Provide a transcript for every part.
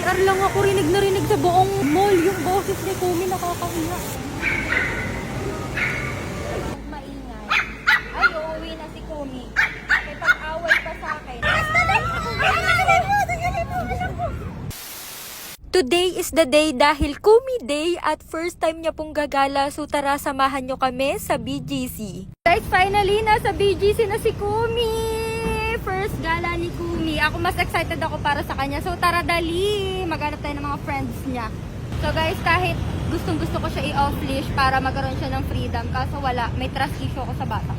CR lang ako, rinig na rinig sa buong mall yung boses ni Kumi, nakakahiya. Maingay. Ay, uuwi na si Kumi. May pag-away pa sa akin. Today is the day dahil Kumi Day at first time niya pong gagala. So tara, samahan nyo kami sa BGC. Guys, finally nasa BGC na si Kumi. First gala ni Kumi. Ako mas excited ako para sa kanya. So tara, dali. Maghanap tayo ng mga friends niya. So guys, kahit gustong gusto ko siya i-off leash para magkaroon siya ng freedom. Kaso wala, may trust issue ako sa bata.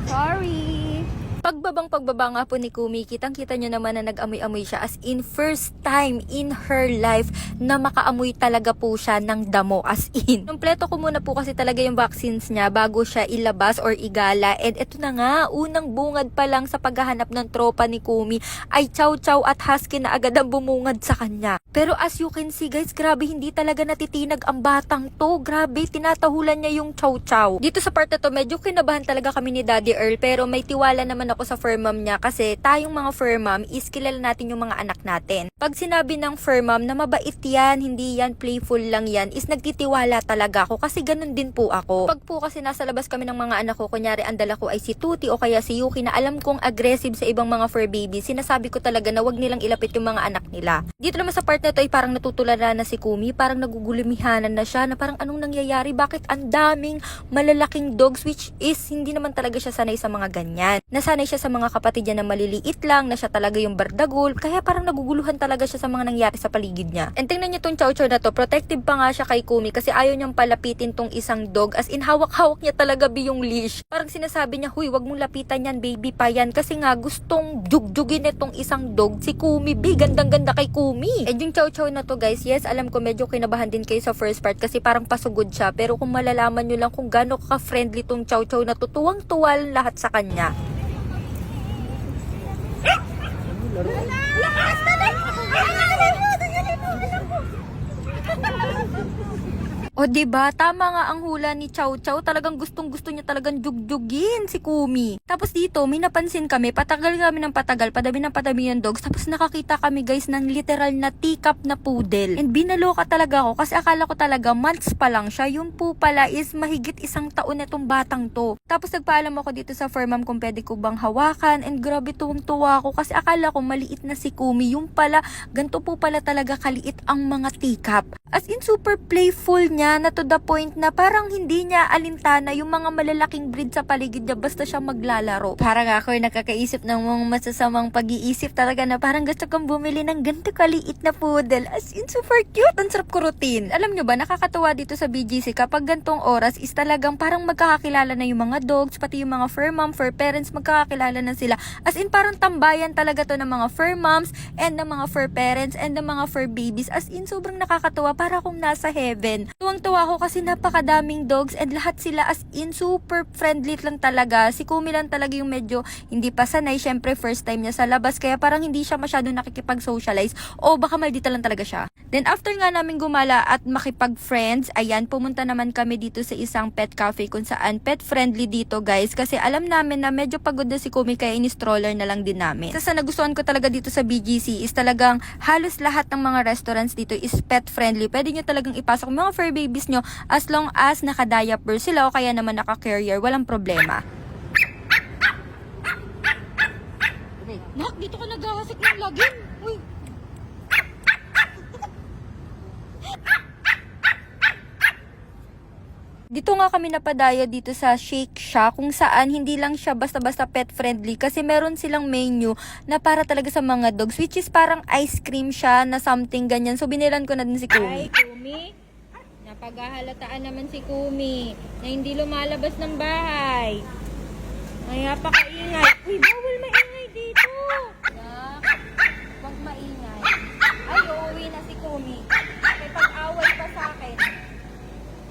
Sorry. Pagbaba nga po ni Kumi, kitang-kita nyo naman na nag-amoy-amoy siya, as in first time in her life na makaamoy talaga po siya ng damo, as in. Kompleto ko muna po kasi talaga yung vaccines niya bago siya ilabas or igala, and eto na nga, unang bungad pa lang sa paghahanap ng tropa ni Kumi ay chow chow at husky na agad ang bumungad sa kanya. Pero as you can see guys, grabe, hindi talaga natitinag ang batang to. Grabe, tinatahulan niya yung chow chow. Dito sa part na to, medyo kinabahan talaga kami ni Daddy Earl, pero may tiwala naman ako sa fur mom niya kasi tayong mga fur mom is kilala natin yung mga anak natin. Pag sinabi ng fur mom na mabait yan, hindi yan playful lang yan, is nagtitiwala talaga ako kasi ganun din po ako. Pag po kasi nasa labas kami ng mga anak ko, kunyari ang dala ko ay si Tuti o kaya si Yuki na alam kong aggressive sa ibang mga fur baby, sinasabi ko talaga na wag nilang ilapit yung mga anak nila. Dito naman sa part na to ay parang natutulala na si Kumi, parang nagugulumihanan na siya na parang anong nangyayari, bakit ang daming malalaking dogs, which is hindi naman talaga siya sanay sa mga ganyan. Nasanay siya sa mga kapatid niya na maliliit lang, na siya talaga yung bardagol, kaya parang naguguluhan talaga siya sa mga nangyari sa paligid niya. And tingnan niyo tong chow chow na to, protective pa nga siya kay Kumi kasi ayaw niyang palapitin tong isang dog, as in hawak-hawak niya talaga yung leash. Parang sinasabi niya, huy, wag mong lapitan yan, baby pa yan, kasi nga gustong jugjugin itong isang dog, si Kumi, gandang-ganda kay Kumi. And yung chow chow na to guys, yes, alam ko medyo kinabahan din kayo sa first part kasi parang pasugod siya, pero kung malalaman niyo lang kung gaano ka-friendly tong chow chow na to, tuwang-tuwa lahat sa kanya. O diba, tama nga ang hula ni Chow Chow, talagang gustong-gusto niya talagang jugjugin si Kumi. Tapos dito, may napansin kami, patagal kami ng patagal, padami ng padami yung dogs, tapos nakakita kami guys ng literal na teacup na poodle. And binaloka talaga ako kasi akala ko talaga months pa lang siya, yung po pala is mahigit 1 taon na itong batang to. Tapos nagpaalam ako dito sa fur mom kung pwede ko bang hawakan, and grabe, tuwang-tuwa ako kasi akala ko maliit na si Kumi, yung pala, ganito po pala talaga kaliit ang mga teacup. As in super playful niya, na to the point na parang hindi niya alintana yung mga malalaking breed sa paligid niya basta siya maglalaro. Parang ako ay nakakaisip ng mga masasamang pag-iisip talaga na parang gusto kong bumili ng ganito kaliit na poodle. As in, super cute. Ang sarap ko routine. Alam nyo ba, nakakatawa dito sa BGC kapag gantong oras is talagang parang magkakakilala na yung mga dogs, pati yung mga fur mom, fur parents, magkakakilala na sila. As in, parang tambayan talaga to ng mga fur moms and ng mga fur parents and ng mga fur babies. As in, sobrang nakakatawa, para akong nasa heaven. Tuwang-tuwa ako kasi napakadaming dogs and lahat sila as in super friendly lang talaga. Si Kumi lang talaga yung medyo hindi pa sanay. Syempre first time niya sa labas kaya parang hindi siya masyado nakikipag-socialize o baka maldita lang talaga siya. Then after nga namin gumala at makipag-friends, ayan, pumunta naman kami dito sa isang pet cafe kung saan pet friendly dito guys kasi alam namin na medyo pagod na si Kumi kaya ini-stroller na lang din namin. Sa nagustuhan ko talaga dito sa BGC is talagang halos lahat ng mga restaurants dito is pet friendly. Pwede nyo talagang ipasok mga fur babies nyo as long as naka-diaper sila o kaya naman naka-carrier, walang problema. Nak, dito ka naghahasik ng lagim. Uy. Dito nga kami napadayo dito sa Shake Shack kung saan hindi lang siya basta-basta pet friendly kasi meron silang menu na para talaga sa mga dogs, which is parang ice cream siya na something ganyan. So binilan ko na din si Kumi. Ay, Kumi, napaghahalataan naman si Kumi na hindi lumalabas ng bahay. Ay, napakaingay. Uy, bawal maingay dito. Huwag maingay. Ay, uuwi na si Kumi. May pag-away pa sa akin.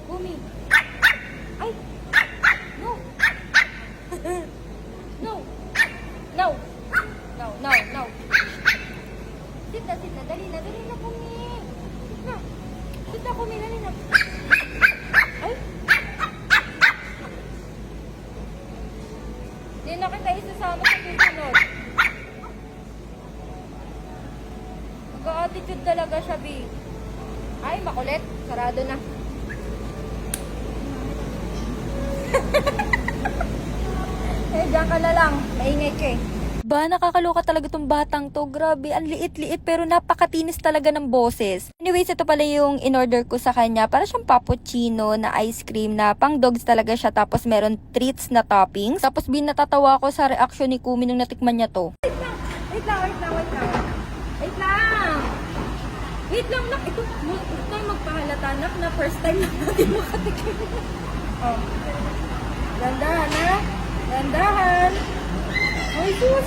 Kumi. Ay! No! No! No! No, no, no! Sit na, dali na, Kumi! Sit na, Kumi, dali na! Ay! Hindi na kita isasama sa susunod. attitude talaga siya, B. Ay, makulit. Sarado na. Eh, diyan ka na lang. Maingay ka eh. Ba, nakakaloka talaga tong batang to. Grabe, ang liit-liit pero napakatinis talaga ng boses. Anyways, ito pala yung in-order ko sa kanya. Para siyang cappuccino na ice cream na pang dogs talaga siya. Tapos meron treats na toppings. Tapos binatatawa ko sa reaction ni Kumi nung natikman niya to. Wait lang. Wait lang, nak. Ito tayo magpahalata, nak, na first time natin makatikim. Oh. Gandahan, ha? Gandahan. Ay, sus!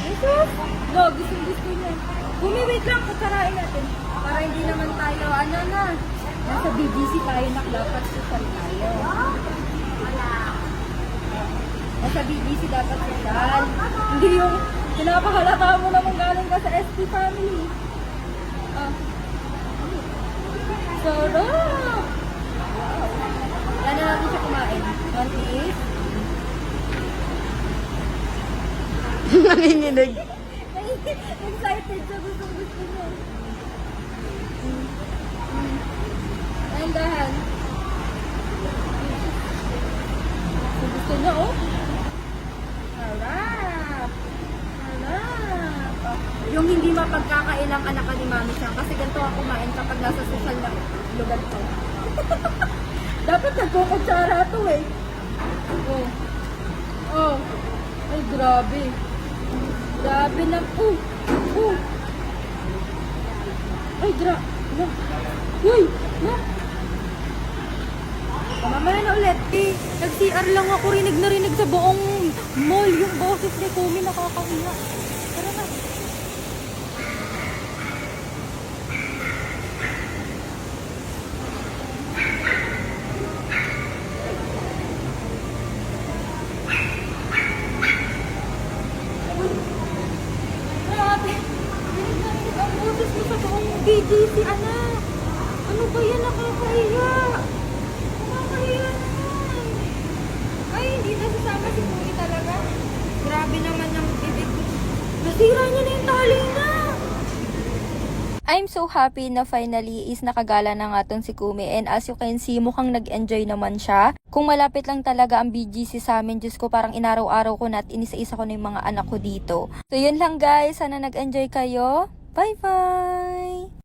Ay, sus! No, gusto niya. Wait lang, kutsarain natin. Para hindi naman tayo, ano na. Nasa BGC tayo, nak, dapat social tayo. Nasa BGC dapat social. Hindi yung pinapahalata mo naman galing ka sa ST family. Ah. Sarap! Yan na natin siya kumain. One piece. Nanginginig. Excited siya. Gusto niya. Dahan-dahan. Gusto niya, oh. Harap. Oh. Yung hindi mapagkakailang anak ka ni Mami siya. Kasi ganito ako kumain kapag nasa social na lugar to. Dapat nagkukutsara to eh. Oh. Oh. Ay, grabe. Grabe na. Ay, grabe. Uy! Mamaya na ulit. Nag-CR lang ako. Rinig na rinig sa buong mall. Yung boses ni Kumi nakakahiya. Tara na. Grabe. Rinig na rinig ang boses mo sa buong BGC, anak. Ano ba yan? Nakakahiya. Nakakahiya naman. Ay, hindi nasasama si Kumi talaga. Grabe naman yung bibig ko. Nasira niya na yung tali na. I'm so happy na finally is nakagala na nga tong si Kumi, and as you can see, mukhang nag-enjoy naman siya. Kung malapit lang talaga ang BGC sa amin, Diyos ko, parang inaraw-araw ko na at inisa-isa ko na yung mga anak ko dito. So yun lang guys, sana nag-enjoy kayo. Bye-bye!